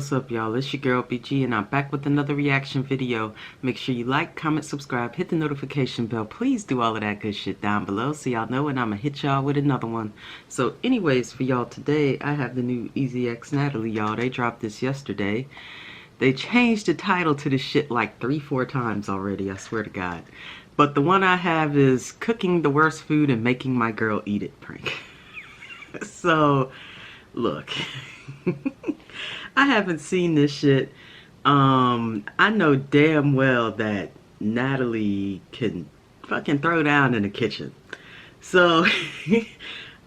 What's up, y'all? It's your girl BG, and I'm back with another reaction video. Make sure you like, comment, subscribe, hit the notification bell. Please do all of that good shit down below so y'all know when I'm gonna hit y'all with another one. So anyways, for y'all today, I have the new Ezee x Natalie, y'all. They dropped this yesterday. They changed the title to this shit like 3-4 times already, I swear to God. But the one I have is Cooking the Worst Food and Making My Girl Eat It prank. So, look. I haven't seen this shit. I know damn well that Natalie can fucking throw down in the kitchen. So,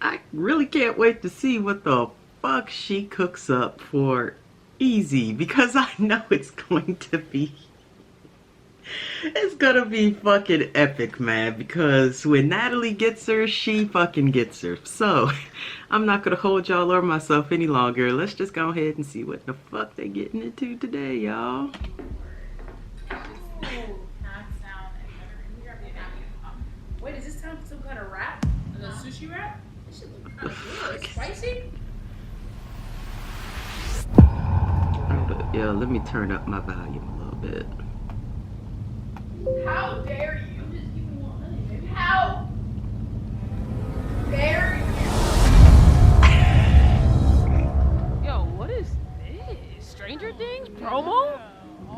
I really can't wait to see what the fuck she cooks up for Ezee, because I know it's going to be fucking epic, man, because when Natalie gets her, she fucking gets her. So, I'm not gonna hold y'all or myself any longer. Let's just go ahead and see what the fuck they getting into today, y'all. Wait, is this time for some kind of wrap? A sushi wrap? This should look kind of good. Spicy? Yeah, let me turn up my volume a little bit. How dare you? I'm just giving you money, baby. How dare you? Yo, what is this? Stranger Things promo?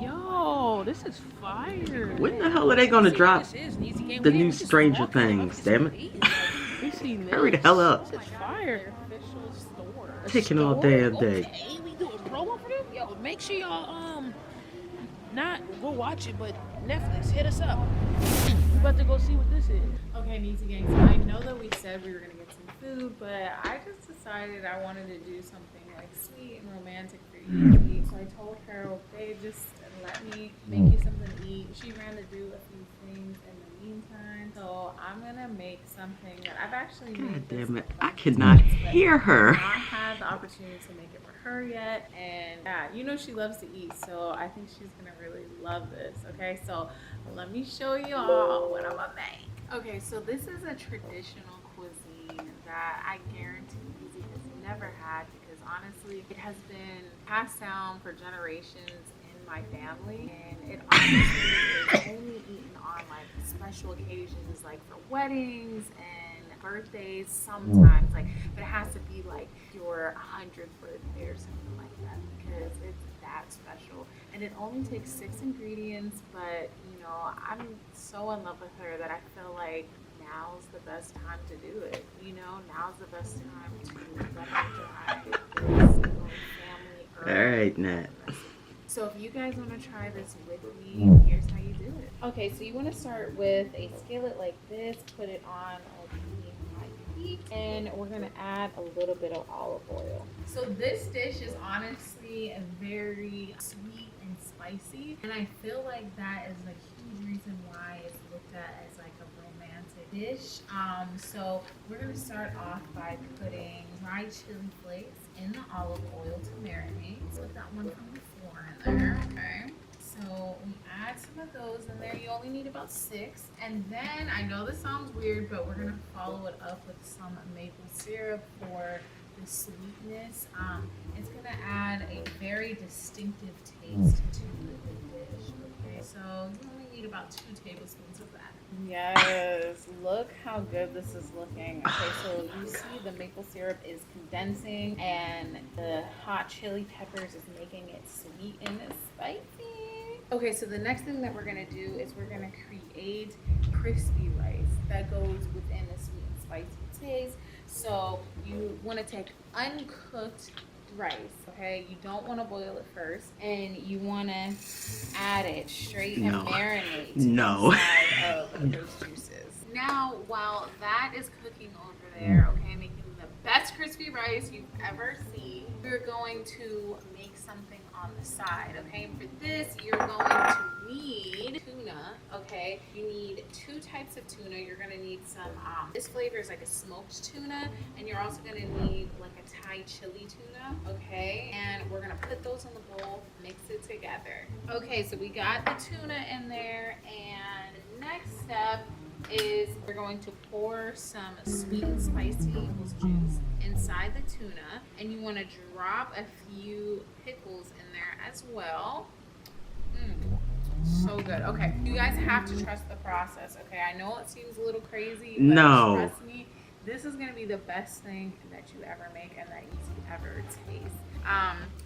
Yo, this is fire. When the hell are they gonna drop the new Stranger Things, damn it? Hurry the hell up. This is fire. Taking all damn day. Okay, we doing promo for this? Yo, make sure y'all not go watch it, but Netflix, hit us up. We about to go see what this is. Okay, Nisi gang, so I know that we said we were gonna get some food, but I just decided I wanted to do something like sweet and romantic for you to eat. So I told her, okay, just let me make you something to eat. She ran to do a few things in the meantime, so I'm gonna make something that I've actually made. God damn it, I cannot hear her. I've not had the opportunity to make it for her yet, and yeah, you know she loves to eat, so I think she's gonna really love this. Okay, so let me show you all what I'm gonna make. Okay, so this is a traditional cuisine that I guarantee Ezee has never had, because honestly it has been passed down for generations in my family, and it honestly is only eaten on like special occasions, like for weddings and birthdays sometimes, like, but it has to be like your 100th birthday or something like that, because it's that special. And it only takes 6 ingredients, but you know, I'm so in love with her that I feel like now's the best time to do it. You know, now's the best time to let her try this family. Alright, Nat. So if you guys want to try this with me, here's how you do it. Okay, so you want to start with a skillet like this, put it on a medium-high heat, and we're going to add a little bit of olive oil. So this dish is honestly a very sweet and spicy, and I feel like that is a huge reason why it's looked at as like a romantic dish. So we're going to start off by putting dried chili flakes in the olive oil to marinate. Put that one from before in there, okay? So we add some of those in there. You only need about 6. And then, I know this sounds weird, but we're gonna follow it up with some maple syrup for the sweetness. It's gonna add a very distinctive taste to the dish, okay? So you only need about 2 tablespoons of that. Yes, look how good this is looking. Okay, so you see the maple syrup is condensing, and the hot chili peppers is making it sweet and spicy. Okay, so the next thing that we're gonna do is we're gonna create crispy rice that goes within the sweet and spicy taste. So you wanna take uncooked rice, okay? You don't want to boil it first, and you want to add it straight and marinate inside of those juices. Now, while that is cooking over there, okay, making the best crispy rice you've ever seen, we're going to make something on the side, okay? For this, you're going to need tuna, okay? You need 2 types of tuna. You're gonna need some, this flavor is like a smoked tuna, and you're also gonna need like a Thai chili tuna, okay? And we're gonna put those in the bowl, mix it together. Okay, so we got the tuna in there, and next step is we're going to pour some sweet and spicy juice inside the tuna, and you want to drop a few pickles in there as well. So good. Okay, you guys have to trust the process. Okay, I know it seems a little crazy, but No. trust me, this is gonna be the best thing that you ever make and that you ever taste.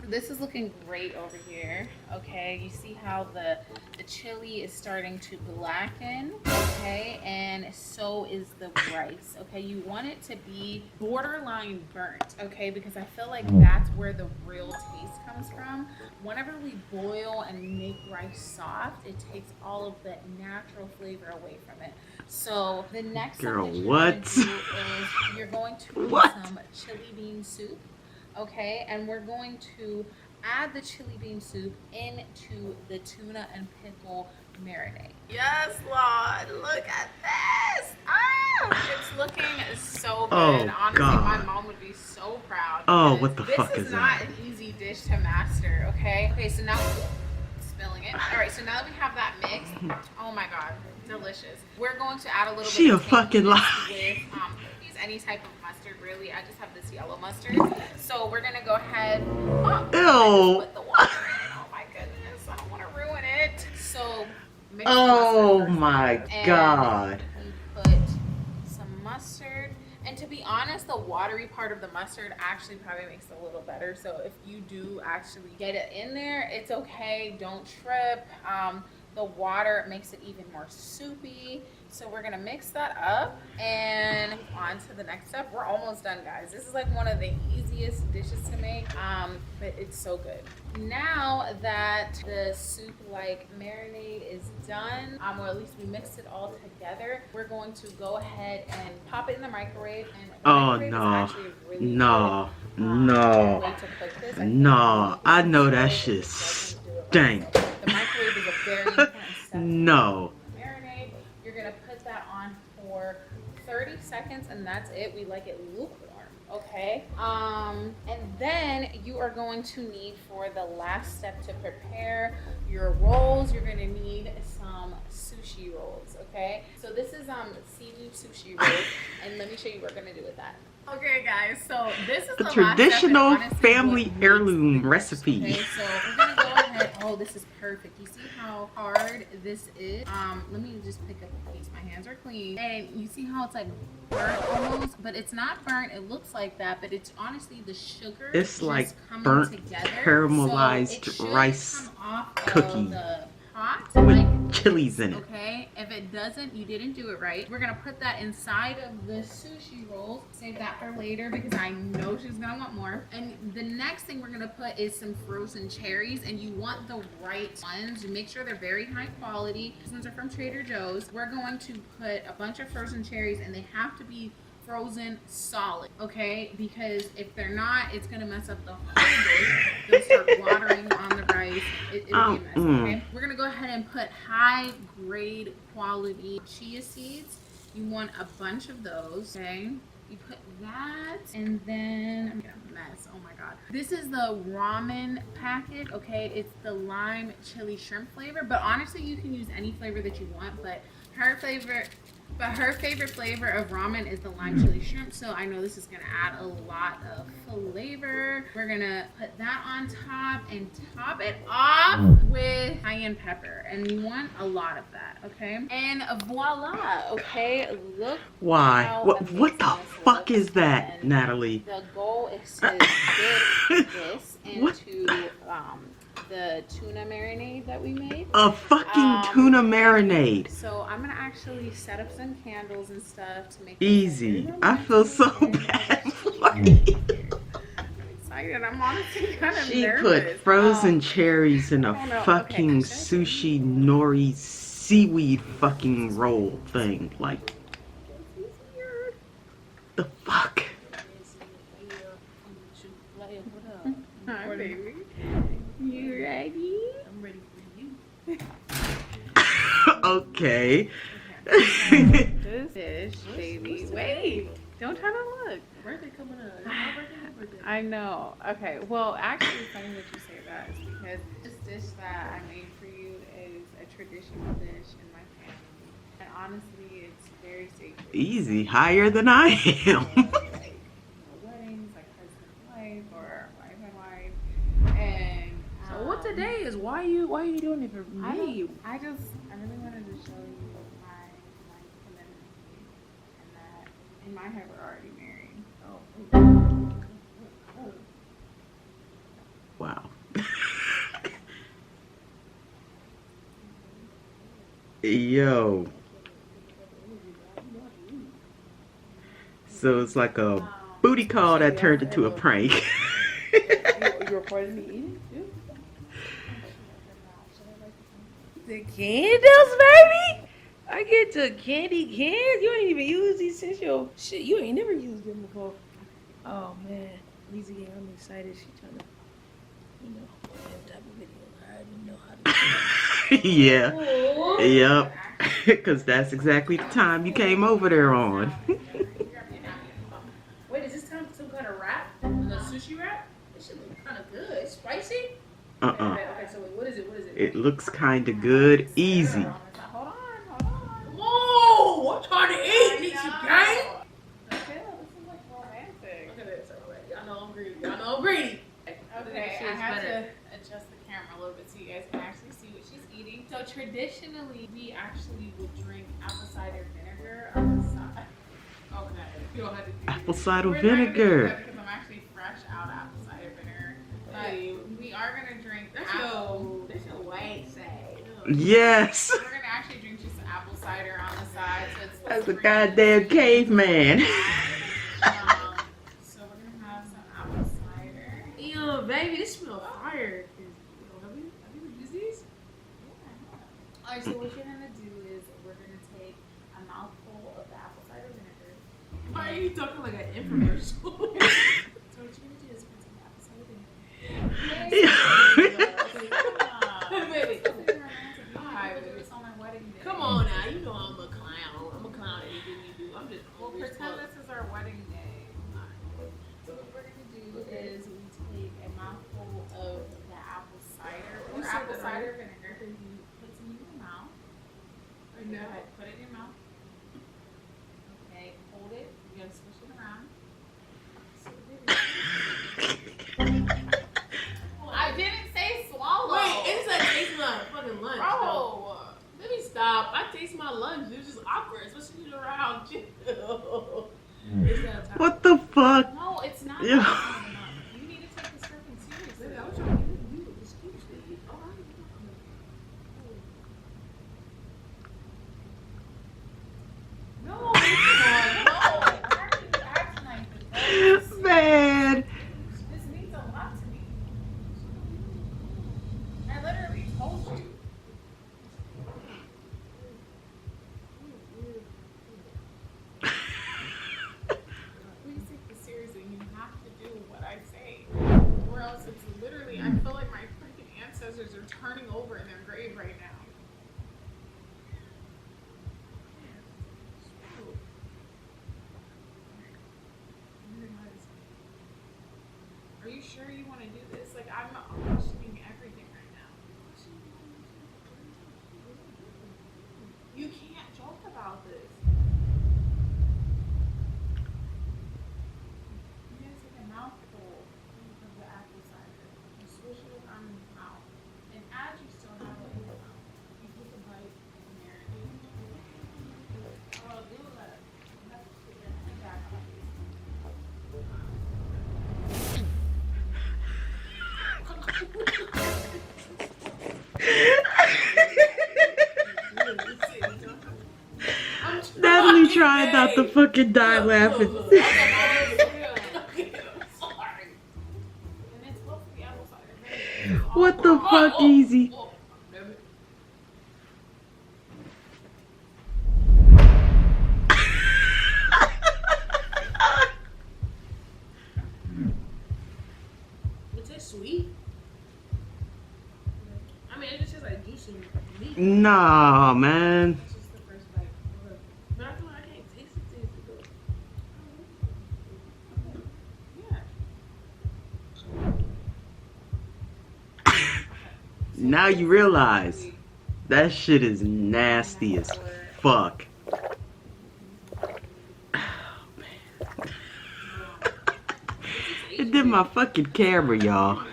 This is looking great over here. Okay, you see how the chili is starting to blacken. Okay, and so is the rice. Okay, you want it to be borderline burnt. Okay, because I feel like that's where the real taste comes from. Whenever we boil and make rice soft, it takes all of that natural flavor away from it. So the next Girl, thing that what? you're going to do is you're going to make What? some chili bean soup. Okay, and we're going to add the chili bean soup into the tuna and pickle marinade. Yes, Lord, look at this. It's looking so good. Oh, Honestly, God. my mom would be so proud. Oh, what the fuck This is is not that? an easy dish to master, okay? Okay, so now spilling it. All right, so now that we have that mixed, oh my God, delicious. We're going to add a little She bit a of fucking tanginess lie. with use any type of mustard, really. I just have this yellow mustard. So we're gonna go ahead. I just Ew. put the water in. Oh my goodness, I don't want to ruin it. So mix the Oh mustard my first, and God. you put some mustard. And to be honest, the watery part of the mustard actually probably makes it a little better. So if you do actually get it in there, it's okay. Don't trip. The water makes it even more soupy. So we're gonna mix that up and on to the next step. We're almost done, guys. This is like one of the easiest dishes to make, but it's so good. Now that the soup-like marinade is done, or at least we mixed it all together, we're going to go ahead and pop it in the microwave. And the Oh microwave is no. actually a really No. good, No. way to cook this. No. I know that it shit doesn't do it right. stank. So the microwave is a very important step. No. Marinade, you're gonna put that on for 30 seconds and that's it. We like it lukewarm, okay? And then you are going to need, for the last step to prepare your rolls, you're gonna need some sushi rolls, okay? So this is seaweed sushi rolls, and let me show you what we're gonna do with that. Okay, guys, so this is the last step, and Traditional honestly, family what makes heirloom the recipe. Okay, so we're gonna go ahead. Oh, this is perfect. You see how hard this is? Let me just pick up a piece. My hands are clean. And you see how it's like burnt almost, but it's not burnt. It looks like that, but it's honestly the sugar. It's just like coming burnt together. caramelized So it should rice come off cookie of the pot, with like chilies in it. okay, if it doesn't, you didn't do it right. We're gonna put that inside of the sushi rolls. Save that for later because I know she's gonna want more. And the next thing we're gonna put is some frozen cherries, and you want the right ones. You make sure they're very high quality. These ones are from Trader Joe's. We're going to put a bunch of frozen cherries, and they have to be frozen solid, okay? Because if they're not, it's gonna mess up the whole dish. They'll start watering on the rice. It'll be a mess, okay? We're gonna go ahead and put high grade quality chia seeds. You want a bunch of those, okay? You put that, and then I'm getting a mess. Oh my God. This is the ramen packet, okay? It's the lime chili shrimp flavor, but honestly, you can use any flavor that you want, but her favorite flavor of ramen is the lime chili shrimp, so I know this is gonna add a lot of flavor. We're gonna put that on top and top it off with cayenne pepper, and you want a lot of that, okay? And voila, okay? Look. Why? What the fuck is that, Natalie? The goal is to dip this into the tuna marinade that we made. A fucking tuna marinade. So I'm gonna actually set up some candles and stuff to make it Easy. I feel so bad for you. I'm excited. I'm honestly kind of She nervous. put frozen cherries in a Oh, no. fucking Okay. sushi nori seaweed fucking roll thing. Like, the fuck? Hi, baby. You ready? I'm ready for you. Okay. This dish, baby. Wait. Don't try to look. Birthday coming up. My birthday. I know. Okay. Well, actually, it's funny that you say that, is because this dish that I made for you is a traditional dish in my family. And honestly, it's very sacred. Easy, higher than I am. Like weddings, like husband and wife or wife and wife. And So what today is? Why are you doing it for me? I really wanted to show you my commitment to you, and that in my head we're already married. Oh. Wow. Yo. So it's like a booty call that turned into a prank. You recorded me eating too? The candles, baby! I get to candy cans. You ain't even use these since your shit. You ain't never used them before. Oh man, Ezee, I'm excited. She trying to, you know, that type of video. I already know how to do Yeah. Yep. Because that's exactly the time you came over there on. Wait, is this time for some kind of wrap? A sushi wrap? This shit look kind of good. It's spicy? Okay, so wait, what is it? It looks kind of good. Easy. Hold on. Whoa! I'm trying to eat, Nietzsche gang! This is like romantic. Look at this. Y'all know I'm greedy. Okay, I have to adjust the camera a little bit so you guys can actually see what she's eating. So traditionally, we actually would drink apple cider vinegar on the side. Okay, you don't have to do Apple this. cider We're not gonna do vinegar. that because I'm actually fresh out apple cider vinegar. Hey. But we are gonna drink That's your white side. Yes. We're gonna actually drink just apple cider on the side. So it's That's a goddamn caveman. So we're gonna have some apple cider. Ew, baby, this smells fire. Have you used these? Alright, so what you're gonna do is we're gonna take a mouthful of the apple cider vinegar. Why are you talking like an infomercial? So what you're gonna do is put some apple cider vinegar. Baby, It's on my wedding day. come on now. You know I'm a clown. I'm a clown at anything you do. I'm just Well, pretend this is our wedding day. So what we're gonna do is we take a mouthful of the apple cider or You said apple that cider already. vinegar. Put some in your mouth. I Go know. ahead, put it in your mouth. Okay, hold it. You gotta squish it around. So I didn't say swallow. Wait, it's like taste my fucking lunch. Bro. Let me stop. I taste my lunch. It was just awkward, especially around you. It's that time. What the fuck? No, it's not. Yeah. You need to take this freaking seriously. Baby, I was trying to give you the excuse to eat. All right. No, come on, no. Why are you acting like this? Man. This means a lot to me. I literally told you. Please take this seriously. You have to do what I say. Or else it's literally, I feel like my freaking ancestors are turning over in their grave right now. Are you sure you want to do this? Like, I'm questioning everything right now. You can't joke about this. You gotta take a mouthful of the apple cider and swish it around in your mouth. And as you still have it in your mouth, you take a bite and marinate. Oh, do that. You have to put your hand back on it. Natalie tried not to fucking die laughing. And it's supposed to be apple cider. What the fuck, Ezee? It tastes sweet. I mean, it just tastes like juice and meat. Nah, man. It's just the first bite. But I feel like I can't taste it though. Yeah. Now you realize that shit is nasty as fuck. It did my fucking camera, y'all. Wow.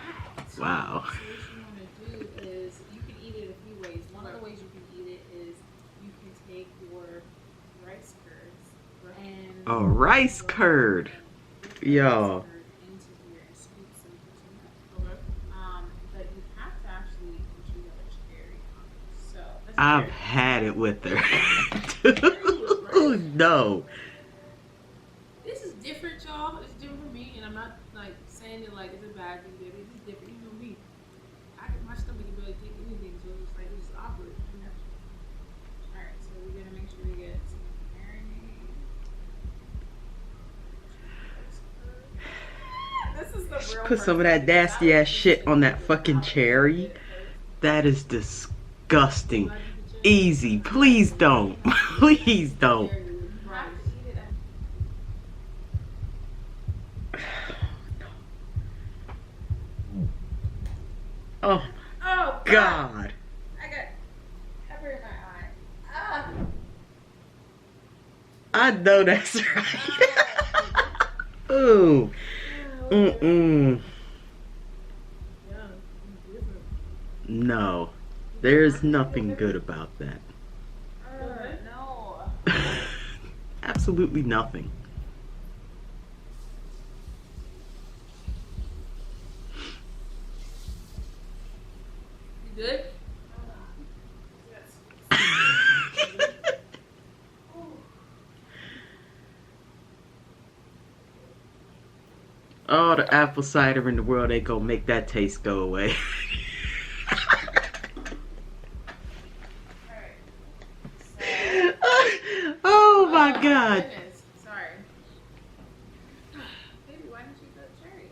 So what you want to do is, you can eat it a few ways. One of the ways you can eat it is you can take your rice curds and A rice curd. Y'all. into here and scoop some into it. But you have to actually ensure you have a cherry on it. So I've had it with her. No. This is different, y'all. It's different for me, and I'm not like saying it like it's a bad thing, baby. It's just different. You know me. My stomach can barely take anything, so it's like it's awkward. Alright, so we're gonna make sure we get some marinade. This is the real Put some of that nasty ass shit on that fucking cherry. That is disgusting. Easy. Please don't. Please don't. Oh Oh God. I got pepper in my eye. Ah. I know that's right. Ooh. Mm-mm. No. There's nothing good about that. No. Absolutely nothing. You good? All the apple cider in the world ain't gonna make that taste go away. Oh my God. Goodness. Sorry. Baby, why didn't you put cherry?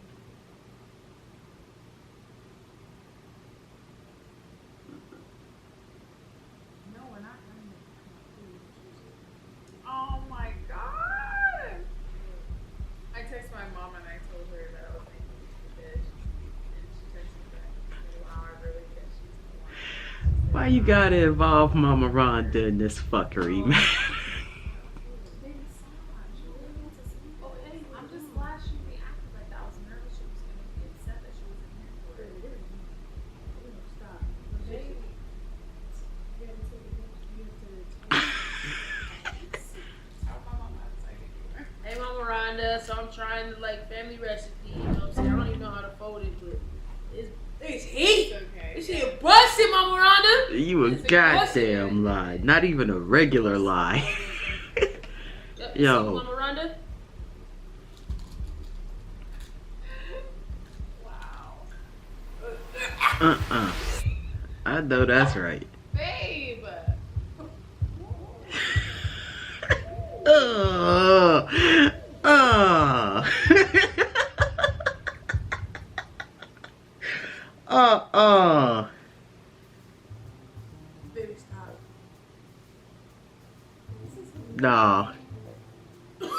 No, we're not having it. Oh my God! I texted my mom and I told her that I was making this dish, and she texted me back and said, "Wow, I really guess she's the one." Why you gotta involve Mama Rhonda in this fuckery, man? Baby, stop. She really wants to sleep. Oh, hey, I'm just glad she reacted like that. I was nervous she was gonna be upset that she wasn't here for it. Stop. Baby. Tell my mom how excited you were. Hey, Mama Rhonda. So I'm trying to like family recipe. You know what I'm saying? I don't even know how to fold it, but it's heat. It's okay. This shit busted, Mama Rhonda. You a goddamn lie. Not even a regular lie. Yep, Yo. see, Mama Rhonda. Wow. I know that's right. Babe. Uh. Baby, stop. Nah. Fuck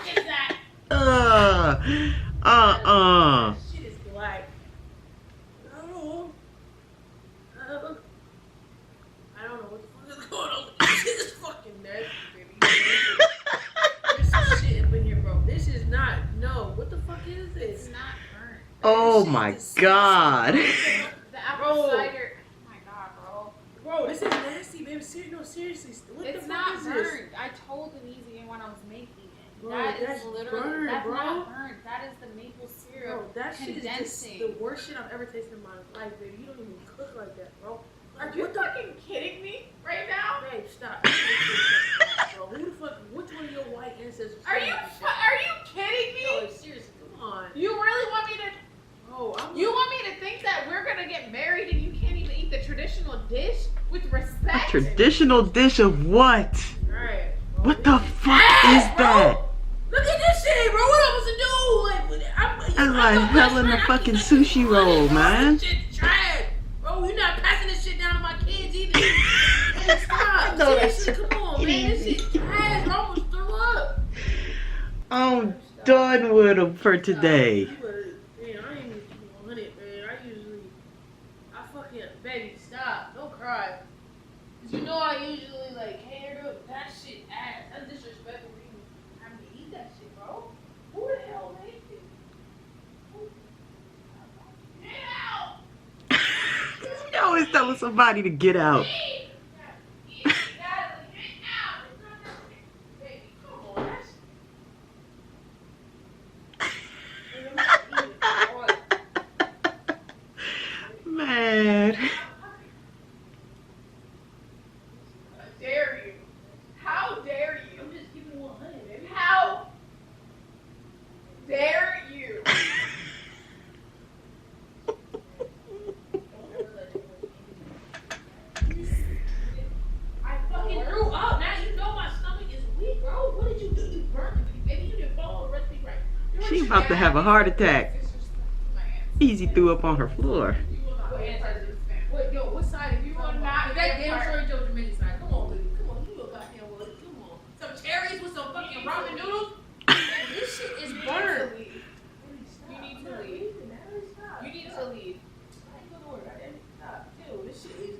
is that? Shit is black. I don't know. I don't know what the fuck is going on. This is fucking nasty, baby. There's some shit up in here, bro. This is not. No. What the fuck is this? It's not burnt. Oh my God. The apple Bro. cider. Oh my God, bro. Bro, this is nasty, baby. No, seriously. What It's the not fuck is this? burnt. I told Ezee when I was making it. Bro, That that's is literally burnt, that's bro. not burnt. That is the maple syrup Bro, that shit is just condensing. the worst shit I've ever tasted in my life, baby. You don't even cook like that, bro. Are you fucking kidding me right now? Babe, stop. Bro, who the fuck? Which one of your white ancestors? Are you kidding me? No, seriously, come on. You really want me to? Oh, You want me to think that we're gonna get married and you can't even eat the traditional dish with respect? Traditional dish of what? Alright. What the fuck is that? Look at this shit, bro. What am I supposed to do? That's like hell in a fucking sushi roll, man. This shit trash. Bro, you're not passing this shit down to my kids either. Hey, stop. know that's Seriously, come on, man. This shit trash. I almost threw up. I'm done with them for today. Man, I ain't even keep 100, man. I fucking, baby, stop. Don't cry. Cause you know I usually like cater to that shit ass. That's disrespectful for you having to eat that shit, bro. telling somebody to get out. Man. How dare you? How dare you? I'm just keeping 100, baby. How dare you? I fucking threw up. Now you know my stomach is weak, bro. What did you do? You burnt me, baby. You didn't follow the recipe right. She about to have a heart attack. Ezee threw up on her floor. Wait, yo, what side? If you want not, that damn sure Joe Dominican side. Come on, baby. Come on, you a goddamn wood. Come on. Some cherries with some fucking ramen noodles. This shit is burnt. You need to leave. You need to leave. I ain't gonna worry about it. Stop. Chill. This shit is.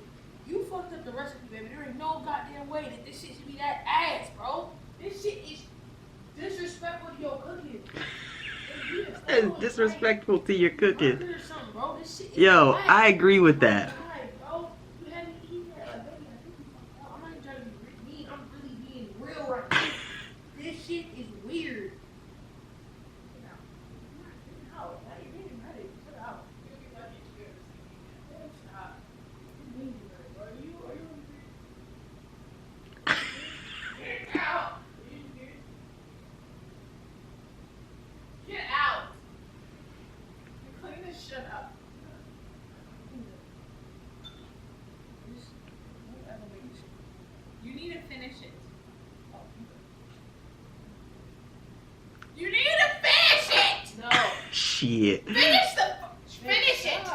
You fucked up the recipe, baby. There ain't no goddamn way that this shit should be that ass, bro. This shit is disrespectful to your cooking. That's disrespectful to your cooking. Or something, bro. This shit is Yo, whack. I agree with that. Bro. You had me eat that. Like, baby, I think you fucked up. I'm not even trying to be mean. I'm really being real right now. This shit is weird. Get out. Get out. Now you're getting ready. Get out. Stop. You're being ready, bro. Are you Get out. Get out. Clean this shit up. You need to finish it. You need to finish it! No. Shit. Finish it!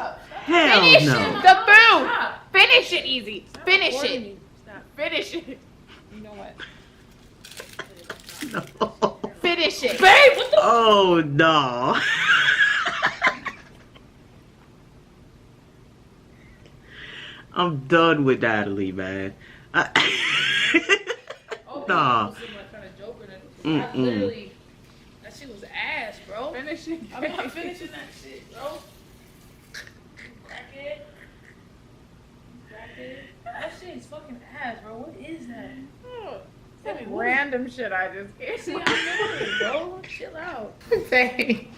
Hell Finish no. the food. Finish it, Ezee. Finish Recording it. me. Stop. Finish it. You know what? No. Finish it. Babe, what the Oh no. I'm done with Natalie, man. Oh, Nah. I'm sitting there trying to joke with her. I literally, that shit was ass, bro. Finish it. I'm not finishing that shit, bro. Crackhead. Crackhead. That shit is fucking ass, bro. What is that? Some random shit I just gave. See, I know it, bro. Chill out. Say.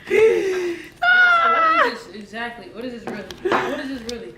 What is this exactly? What is this really? What is this really?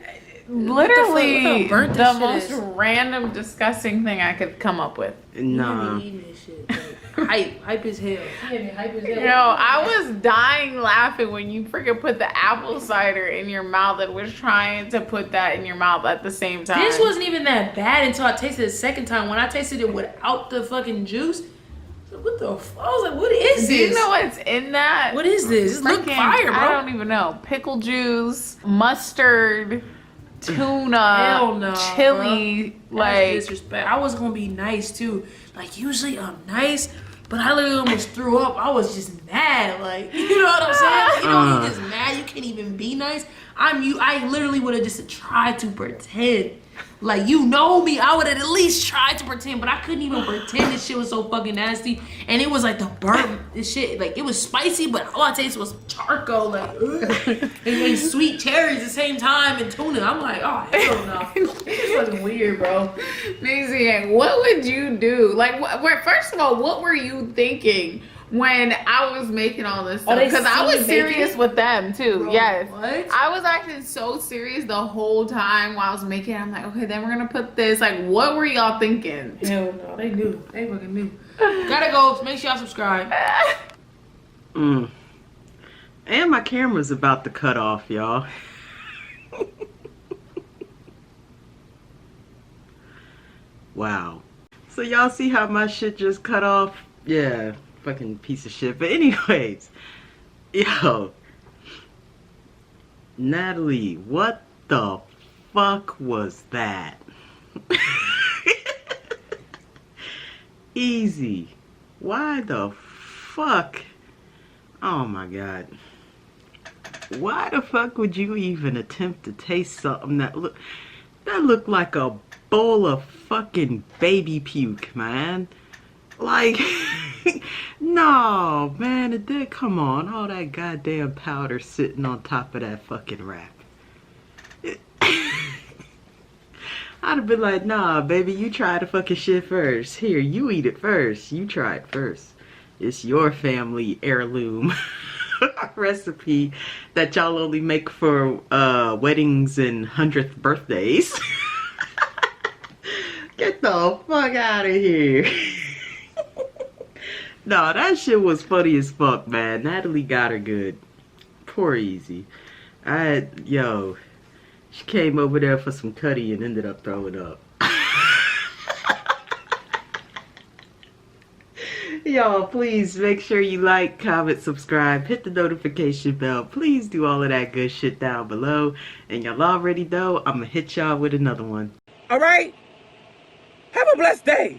Literally Look how burnt the this shit most is. random, disgusting thing I could come up with. Nah. You be eating this shit. Like, hype as hell. You had me hype as hell. You know, I was dying laughing when you freaking put the apple cider in your mouth and was trying to put that in your mouth at the same time. This wasn't even that bad until I tasted it the second time. When I tasted it without the fucking juice, I was like, what the fuck? I was like, what is Do this? you know what's in that? What is this? This look Freaking- fire, bro. I don't even know. Pickle juice, mustard, tuna, Hell no, chili, That's like disrespect. I was gonna be nice too. Like usually I'm nice, but I literally almost threw up. I was just mad. Like you know what I'm saying? You know, you just mad. You can't even be nice. I literally would have just tried to pretend. Like, you know me, I would have at least tried to pretend, but I couldn't even pretend this shit was so fucking nasty. And it was like the burnt, this shit, like it was spicy, but all I tasted was charcoal, like, ugh. and sweet cherries at the same time and tuna. I'm like, oh, hell no. This is fucking weird, bro. Amazing. What would you do? Like, first of all, what were you thinking when I was making all this stuff? they Because I was see serious bacon? with them too. Bro, yes. what? I was acting so serious the whole time while I was making it. I'm like, okay, then we're gonna put this. Like, what were y'all thinking? Hell no, they knew. They fucking knew. Gotta go. Make sure y'all subscribe. And my camera's about to cut off, y'all. Wow. So y'all see how my shit just cut off? Yeah, fucking piece of shit. But anyways, yo, Natalie, what the fuck was that? Ezee, why the fuck? Oh my god. Why the fuck would you even attempt to taste something that looked like a bowl of fucking baby puke, man? Like, no, man, it did. Come on, all that goddamn powder sitting on top of that fucking wrap. I'd have been like, nah, baby, you try the fucking shit first. Here, you eat it first. You try it first. It's your family heirloom recipe that y'all only make for weddings and 100th birthdays. Get the fuck out of here. No, that shit was funny as fuck, man. Natalie got her good. Poor Ezee. Yo, she came over there for some cutty and ended up throwing up. Y'all, please make sure you like, comment, subscribe, hit the notification bell. Please do all of that good shit down below. And y'all already know I'm gonna hit y'all with another one. All right? Have a blessed day.